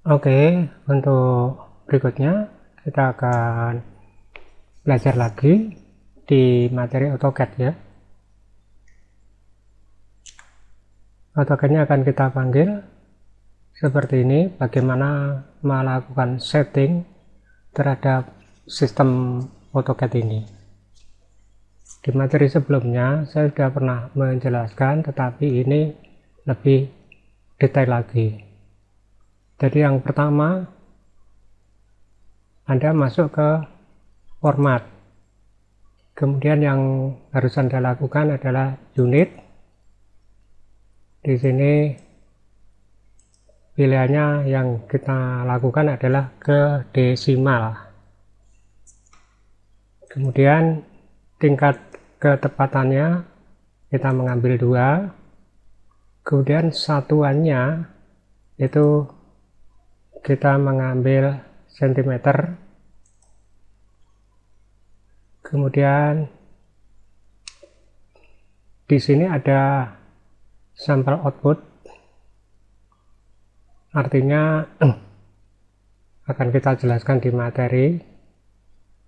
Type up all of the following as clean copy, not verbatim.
Oke, untuk berikutnya kita akan belajar lagi di materi AutoCAD ya. AutoCAD-nya akan kita panggil seperti ini, bagaimana melakukan setting terhadap sistem AutoCAD ini. Di materi sebelumnya saya sudah pernah menjelaskan, tetapi ini lebih detail lagi. Jadi yang pertama, Anda masuk ke format. Kemudian yang harus Anda lakukan adalah unit. Di sini pilihannya yang kita lakukan adalah ke desimal. Kemudian tingkat ketepatannya kita mengambil 2. Kemudian satuannya itu kita mengambil cm. Kemudian di sini ada sampel output, artinya akan kita jelaskan di materi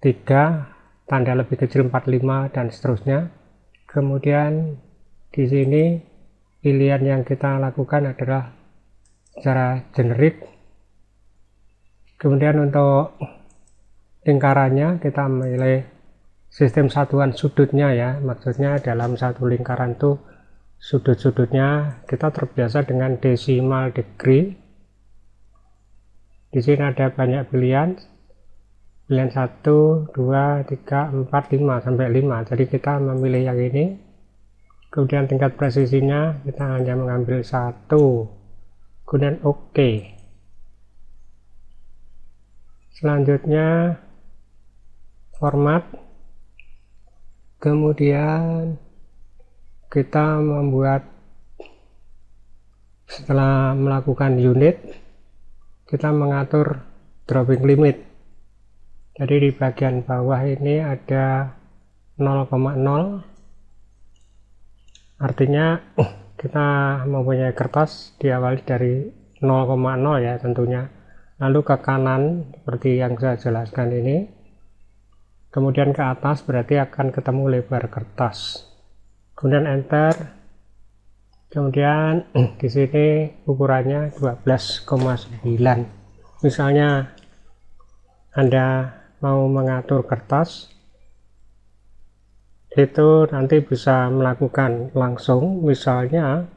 3, tanda lebih kecil 45 dan seterusnya. Kemudian di sini pilihan yang kita lakukan adalah secara generik. Kemudian untuk lingkarannya kita memilih sistem satuan sudutnya ya, maksudnya dalam satu lingkaran itu sudut-sudutnya kita terbiasa dengan decimal degree. Di sini ada banyak pilihan 1, 2, 3, 4, 5 sampai 5. Jadi kita memilih yang ini. Kemudian tingkat presisinya kita hanya mengambil 1. Kemudian OK. Selanjutnya format. Kemudian kita membuat, setelah melakukan unit, kita mengatur dropping limit. Jadi di bagian bawah ini ada 0,0, artinya kita mempunyai kertas diawali dari 0,0 ya tentunya, lalu ke kanan seperti yang saya jelaskan ini, kemudian ke atas berarti akan ketemu lebar kertas, kemudian enter. Kemudian di sini ukurannya 12,9. Misalnya Anda mau mengatur kertas, itu nanti bisa melakukan langsung. Misalnya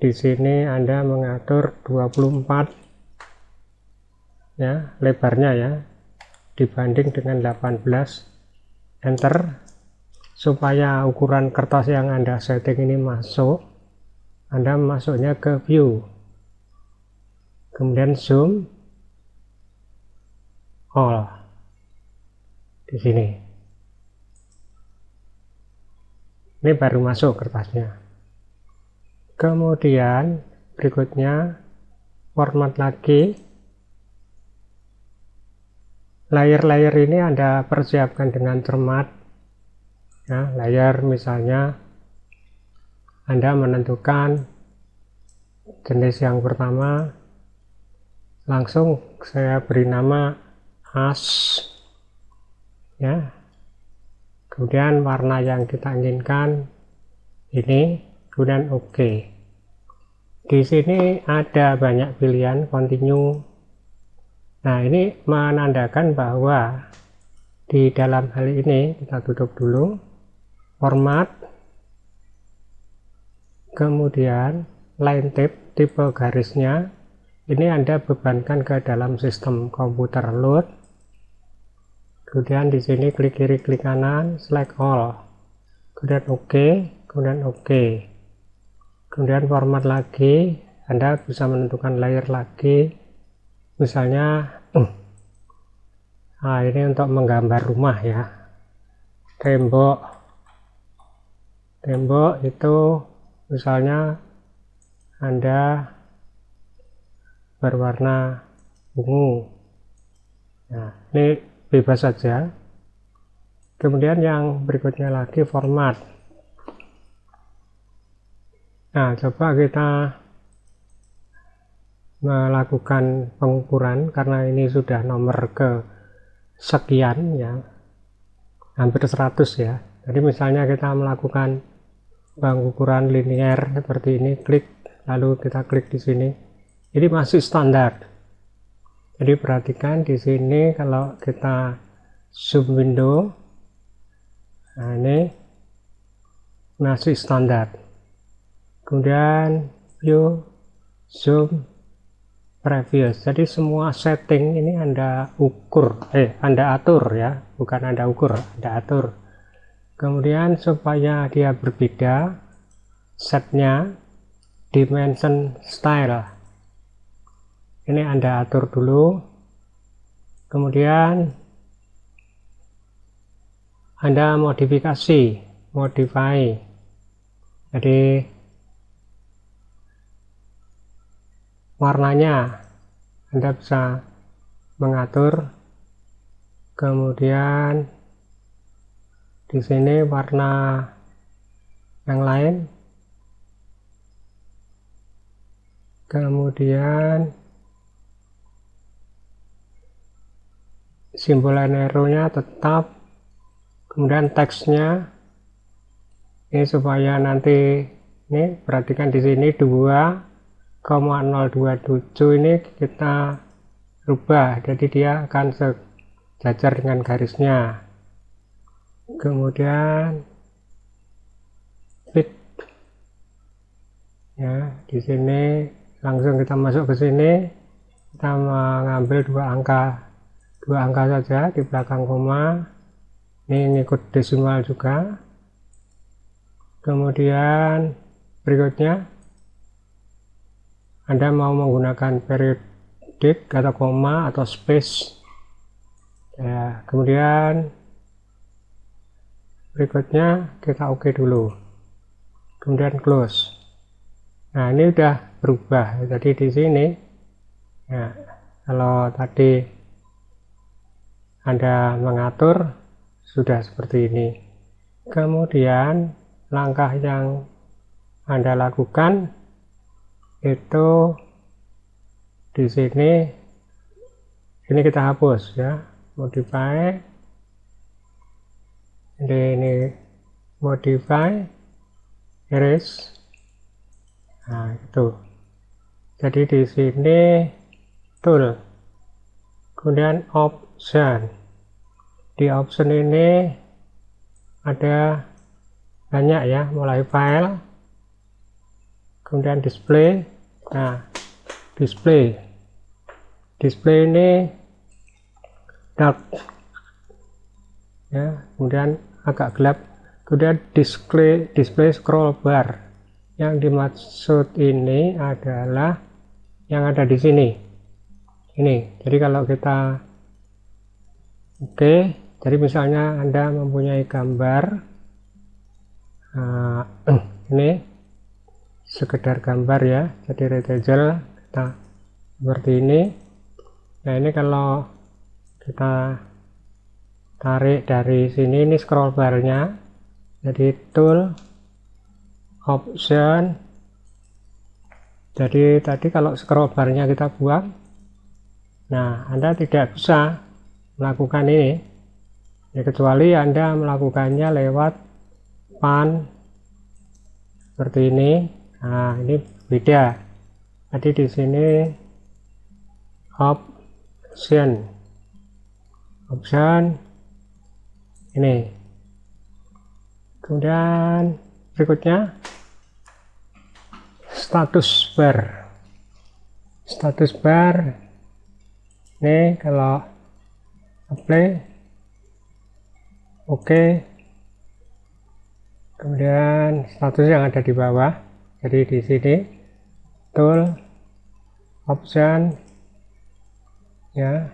di sini Anda mengatur 24 ya lebarnya ya, dibanding dengan 18, enter. Supaya ukuran kertas yang Anda setting ini masuk, Anda masuknya ke view, kemudian zoom all di sini. Ini baru masuk kertasnya. Kemudian berikutnya format lagi. Layer-layer ini Anda persiapkan dengan cermat ya. Layer misalnya Anda menentukan jenis yang pertama, langsung saya beri nama as ya. Kemudian warna yang kita inginkan ini, kemudian OK. Di sini ada banyak pilihan, continue. Nah, ini menandakan bahwa di dalam hal ini kita tutup dulu format, kemudian line type, tipe garisnya ini Anda bebankan ke dalam sistem komputer load. Kemudian di sini klik kiri, klik kanan, select all, kemudian OK, kemudian OK. Kemudian format lagi, Anda bisa menentukan layer lagi, misalnya nah ini untuk menggambar rumah ya, tembok itu misalnya Anda berwarna ungu. Nah, ini bebas saja. Kemudian yang berikutnya lagi format. Nah, coba kita melakukan pengukuran karena ini sudah nomor ke sekian ya, hampir 100 ya. Jadi misalnya kita melakukan pengukuran linear seperti ini, klik, lalu kita klik di sini, ini masih standar. Jadi perhatikan di sini kalau kita zoom window, nah ini masih standar. Kemudian view, zoom, previous. Jadi semua setting ini Anda Anda atur ya, bukan Anda ukur, Anda atur. Kemudian supaya dia berbeda setnya, dimension style ini Anda atur dulu. Kemudian Anda modify. Jadi warnanya Anda bisa mengatur. Kemudian di sini warna yang lain. Kemudian simbol arrow-nya tetap. Kemudian teksnya ini supaya nanti ini perhatikan di sini 2,027 ini kita rubah, jadi dia akan sejajar dengan garisnya. Kemudian fit ya, di sini langsung kita masuk ke sini, kita mengambil dua angka saja di belakang koma, ini ngikut desimal juga. Kemudian berikutnya Anda mau menggunakan periodik atau koma atau space ya. Kemudian berikutnya kita oke dulu, kemudian close. Nah ini udah berubah. Jadi di sini ya, kalau tadi Anda mengatur sudah seperti ini. Kemudian langkah yang Anda lakukan itu di sini, ini kita hapus ya, modify. Ini modify, erase. Nah itu. Jadi di sini tool, kemudian option. Di option ini ada banyak ya, mulai file, kemudian display. Nah display ini dark ya, kemudian agak gelap. Kemudian display scroll bar. Yang dimaksud ini adalah yang ada di sini. Ini. Jadi kalau kita jadi misalnya Anda mempunyai gambar, ini sekedar gambar ya, jadi rectangle kita seperti ini. Nah ini kalau kita tarik dari sini, ini scroll barnya, jadi tool, option. Jadi tadi kalau scroll barnya kita buang, nah Anda tidak bisa melakukan ini ya, kecuali Anda melakukannya lewat pan seperti ini. Nah ini beda. Jadi di sini option ini. Kemudian berikutnya status bar. Ini kalau apply, oke. Kemudian status yang ada di bawah. Jadi di sini tool, option ya,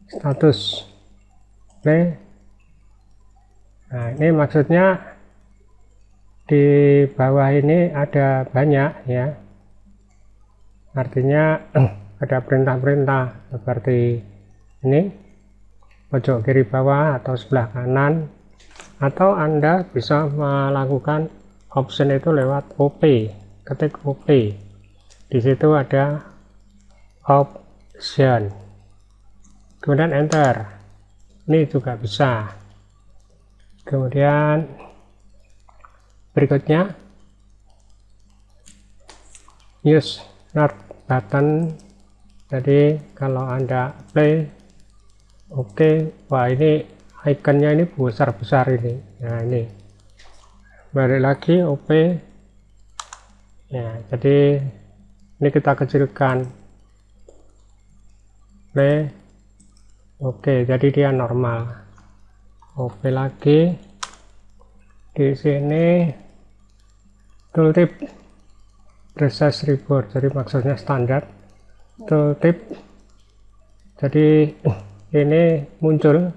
status play. Nah ini maksudnya di bawah ini ada banyak ya, artinya ada perintah-perintah seperti ini, pojok kiri bawah atau sebelah kanan, atau Anda bisa melakukan option itu lewat OP, ketik OP. di situ ada option, kemudian enter, ini juga bisa. Kemudian berikutnya use start button, jadi kalau Anda play, oke, wah ini ikonnya ini besar-besar ini. Nah ini balik lagi OP ya, jadi ini kita kecilkan, play, oke, jadi dia normal. OP lagi, di sini tooltip precise keyboard, jadi maksudnya standar tooltip, jadi ini muncul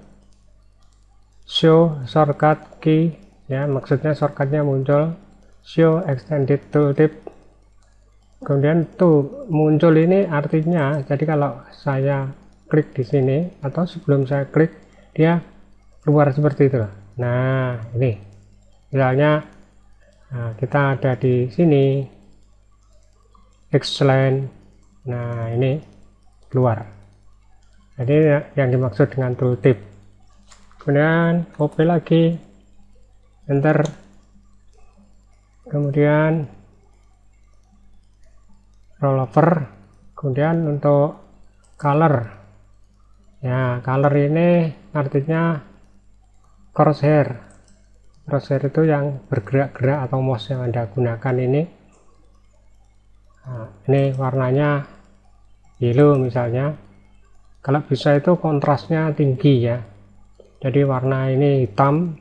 show shortcut key ya, maksudnya shortcutnya muncul, show extended tooltip, kemudian tuh muncul ini artinya, jadi kalau saya klik di sini atau sebelum saya klik dia keluar seperti itu. Nah ini misalnya, nah, kita ada di sini excellent, nah ini keluar, jadi yang dimaksud dengan tooltip. Kemudian OP lagi, enter, kemudian rollover, kemudian untuk color ya, color ini artinya crosshair. Crosshair itu yang bergerak-gerak atau mouse yang Anda gunakan ini. Nah, ini warnanya yellow misalnya, kalau bisa itu kontrasnya tinggi ya, jadi warna ini hitam,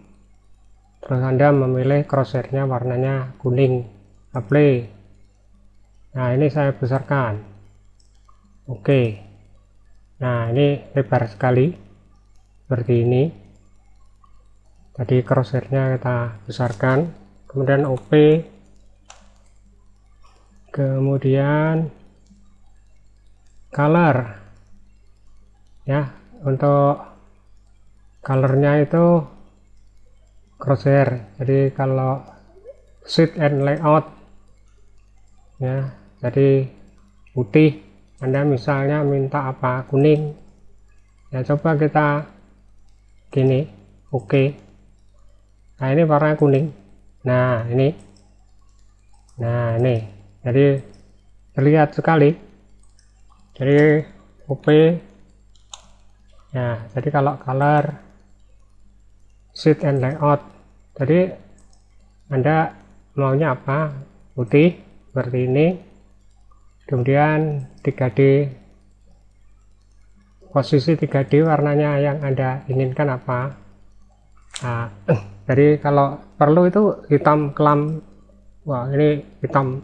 terus Anda memilih crosshairnya warnanya kuning, apply. Nah ini saya besarkan, oke. Nah ini lebar sekali seperti ini, jadi crosshairnya kita besarkan, kemudian OP, kemudian color ya, untuk colornya itu crosshair, jadi kalau sheet and layout ya, jadi putih, Anda misalnya minta apa, kuning ya, coba kita gini, oke. Nah ini warna kuning, nah ini jadi terlihat sekali, jadi OP ya, jadi kalau color sheet and layout, jadi Anda maunya apa, putih seperti ini, kemudian 3D, posisi 3D warnanya yang Anda inginkan apa. Nah, jadi kalau perlu itu hitam kelam, wah ini hitam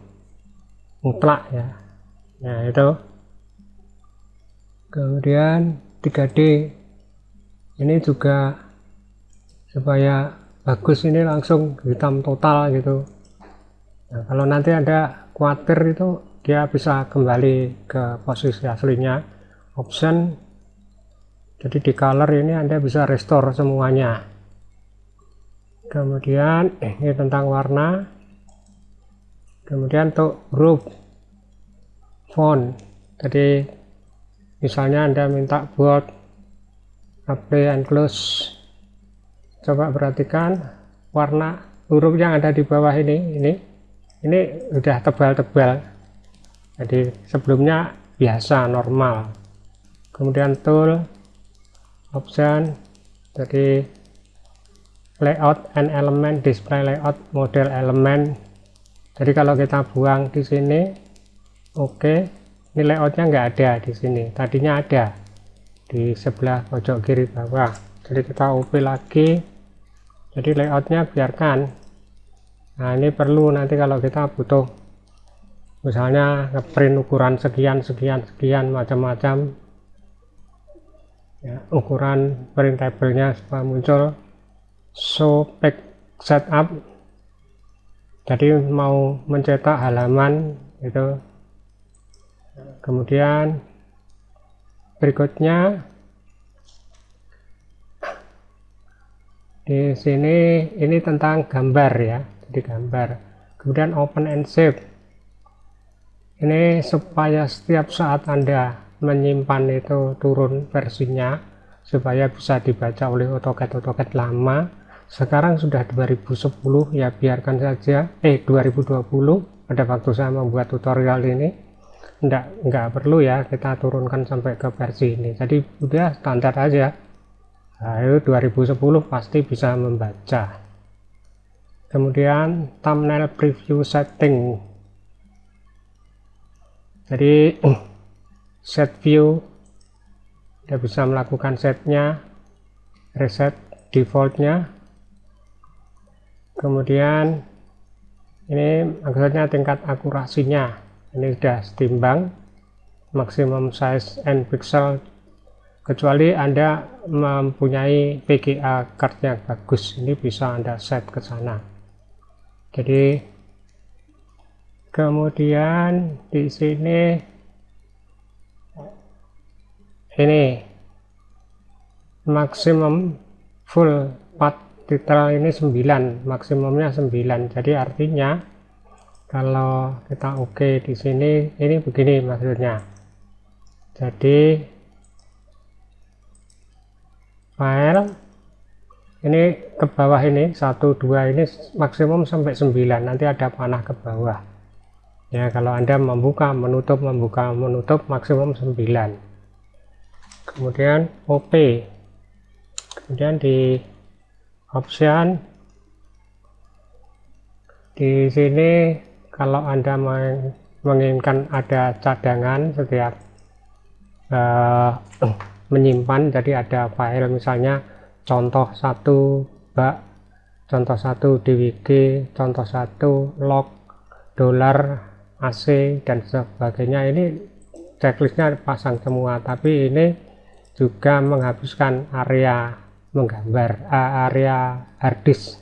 mutlak ya, nah itu. Kemudian 3D ini juga supaya bagus, ini langsung hitam total gitu. Nah, kalau nanti ada khawatir itu dia bisa kembali ke posisi aslinya, option, jadi di color ini Anda bisa restore semuanya. Kemudian ini tentang warna, kemudian untuk huruf font, jadi misalnya Anda minta bold, apply and close, coba perhatikan warna huruf yang ada di bawah ini udah tebal-tebal, jadi sebelumnya biasa normal. Kemudian tool, option, jadi layout and element, display layout, model element, jadi kalau kita buang di sini, oke, ini layoutnya nggak ada di sini, tadinya ada di sebelah pojok kiri bawah, jadi kita OP lagi, jadi layoutnya biarkan. Nah ini perlu nanti kalau kita butuh misalnya ngeprint ukuran sekian macam-macam ya, ukuran printable-nya supaya muncul show page setup, jadi mau mencetak halaman itu. Kemudian berikutnya di sini ini tentang gambar ya, jadi gambar. Kemudian open and save, Ini supaya setiap saat Anda menyimpan itu turun versinya, supaya bisa dibaca oleh AutoCAD lama. Sekarang sudah 2010 ya, biarkan saja 2020 pada waktu saya membuat tutorial ini enggak perlu ya kita turunkan sampai ke versi ini, jadi udah standar aja. Nah, itu 2010 pasti bisa membaca. Kemudian thumbnail preview setting, jadi set view kita bisa melakukan setnya, reset defaultnya. Kemudian ini maksudnya tingkat akurasinya, ini sudah setimbang maximum size and pixel, kecuali Anda mempunyai VGA card yang bagus, ini bisa Anda set ke sana. Jadi kemudian di sini ini maksimum full path title ini 9, maksimumnya 9. Jadi artinya kalau kita oke di sini, ini begini maksudnya. Jadi file ini ke bawah, ini 1 2 ini maksimum sampai 9, nanti ada panah ke bawah ya. Kalau Anda membuka menutup maksimum 9. Kemudian OP, kemudian di option di sini kalau Anda menginginkan ada cadangan setiap menyimpan, jadi ada file misalnya contoh 1 bak, contoh 1 DWG, contoh 1 log, dolar, AC dan sebagainya. Ini checklistnya pasang semua, tapi ini juga menghabiskan area menggambar, area harddisk.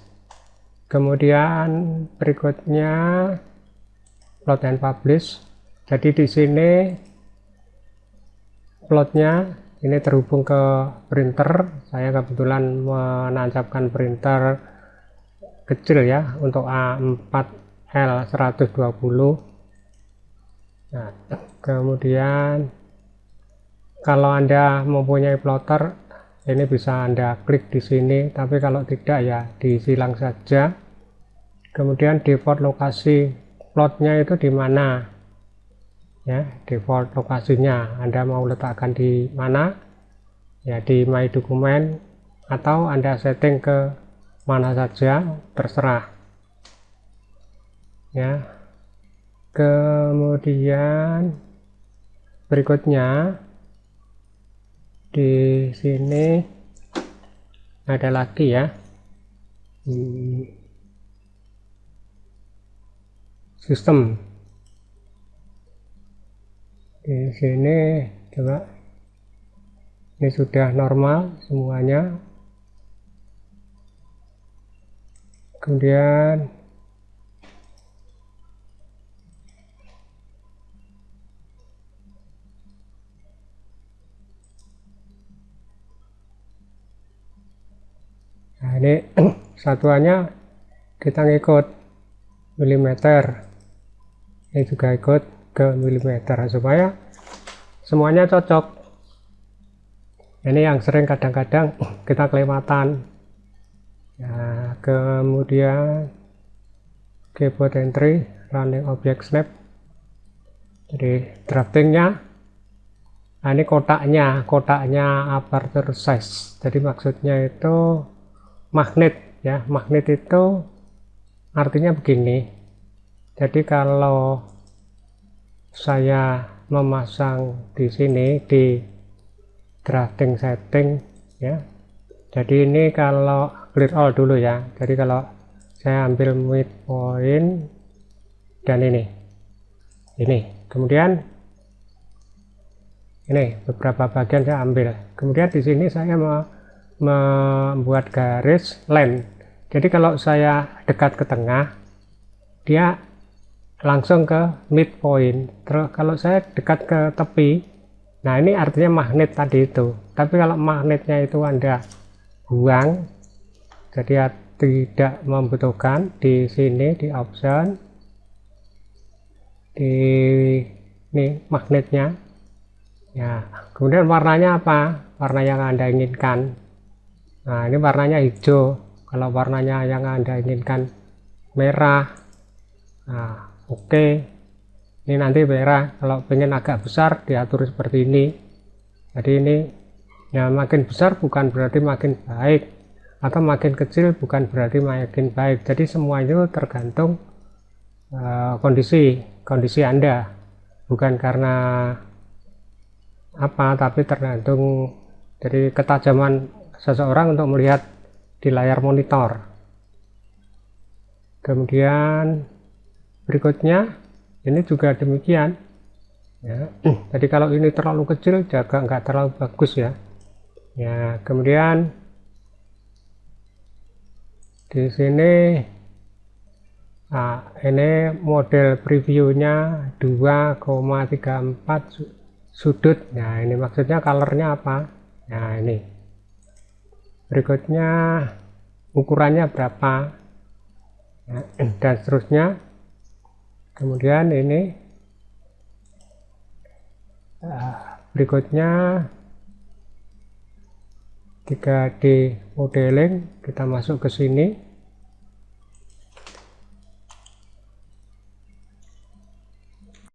Kemudian berikutnya plot and publish. Jadi di sini plotnya ini terhubung ke printer. Saya kebetulan menancapkan printer kecil ya, untuk A4L120. Nah, kemudian kalau Anda mempunyai plotter, ini bisa Anda klik di sini, tapi kalau tidak ya disilang saja. Kemudian default lokasi plotnya itu di mana ya, default lokasinya Anda mau letakkan di mana ya, di my document atau Anda setting ke mana saja, terserah ya. Kemudian berikutnya di sini ada lagi ya, sistem. Di sini coba, ini sudah normal semuanya. Kemudian nah, ini satuannya kita ngikut milimeter, ini juga ikut ke milimeter supaya semuanya cocok. Ini yang sering kadang-kadang kita kelewatan ya. Kemudian keyboard entry, running object snap, jadi draftingnya. Nah, ini kotaknya aperture size, jadi maksudnya itu magnet ya. Magnet itu artinya begini, jadi kalau saya memasang di sini di drafting setting ya, jadi ini kalau clear all dulu ya, jadi kalau saya ambil midpoint dan ini kemudian ini beberapa bagian saya ambil, kemudian di sini saya membuat garis line. Jadi kalau saya dekat ke tengah, dia langsung ke midpoint. Terus kalau saya dekat ke tepi, nah ini artinya magnet tadi itu. Tapi kalau magnetnya itu Anda buang, jadi tidak membutuhkan, di sini di option di ini magnetnya ya. Kemudian warnanya apa, warna yang Anda inginkan. Nah, ini warnanya hijau. Kalau warnanya yang Anda inginkan merah, nah oke. Ini nanti merah. Kalau pengen agak besar diatur seperti ini. Jadi ini ya, makin besar bukan berarti makin baik, atau makin kecil bukan berarti makin baik. Jadi semua itu tergantung kondisi Anda, bukan karena apa, tapi tergantung dari ketajaman seseorang untuk melihat di layar monitor. Kemudian berikutnya ini juga demikian ya. Jadi kalau ini terlalu kecil juga nggak terlalu bagus ya. Ya, kemudian di sini ini model previewnya 2,34 sudut. Nah, ini maksudnya colornya apa? Nah, ini berikutnya ukurannya berapa ya, dan seterusnya. Kemudian ini berikutnya 3D modeling, kita masuk ke sini.